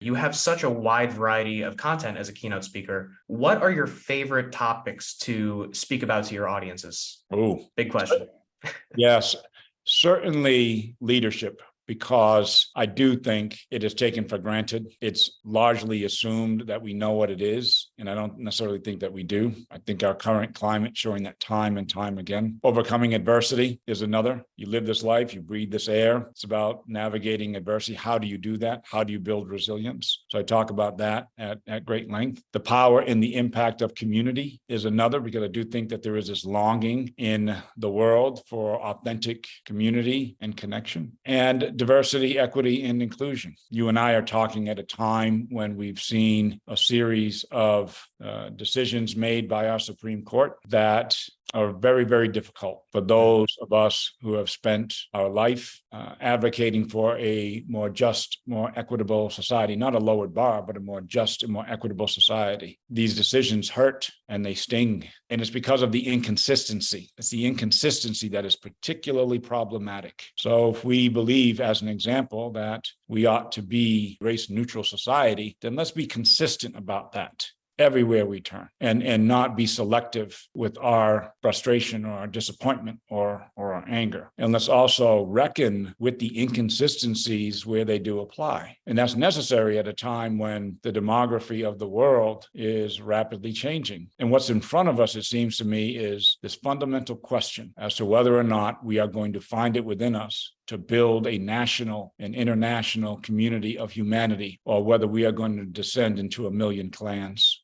You have such a wide variety of content as a keynote speaker. What are your favorite topics to speak about to your audiences? Oh, Big question. yes, certainly leadership, because I do think it is taken for granted. It's largely assumed that we know what it is, and I don't necessarily think that we do. I think our current climate showing that time and time again. Overcoming adversity is another. You live this life, you breathe this air. It's about navigating adversity. How do you do that? How do you build resilience? So I talk about that at great length. The power and the impact of community is another, because I do think that there is this longing in the world for authentic community and connection. And diversity, equity, and inclusion. You and I are talking at a time when we've seen a series of decisions made by our Supreme Court that are very, very difficult for those of us who have spent our life advocating for a more just, more equitable society, not a lowered bar, but a more just and more equitable society. These decisions hurt and they sting. And it's because of the inconsistency. It's the inconsistency that is particularly problematic. So if we believe, as an example, that we ought to be a race-neutral society, then let's be consistent about that everywhere we turn, and not be selective with our frustration or our disappointment or our anger. And let's also reckon with the inconsistencies where they do apply. And that's necessary at a time when the demography of the world is rapidly changing. And what's in front of us, it seems to me, is this fundamental question as to whether or not we are going to find it within us to build a national and international community of humanity, or whether we are going to descend into a million clans.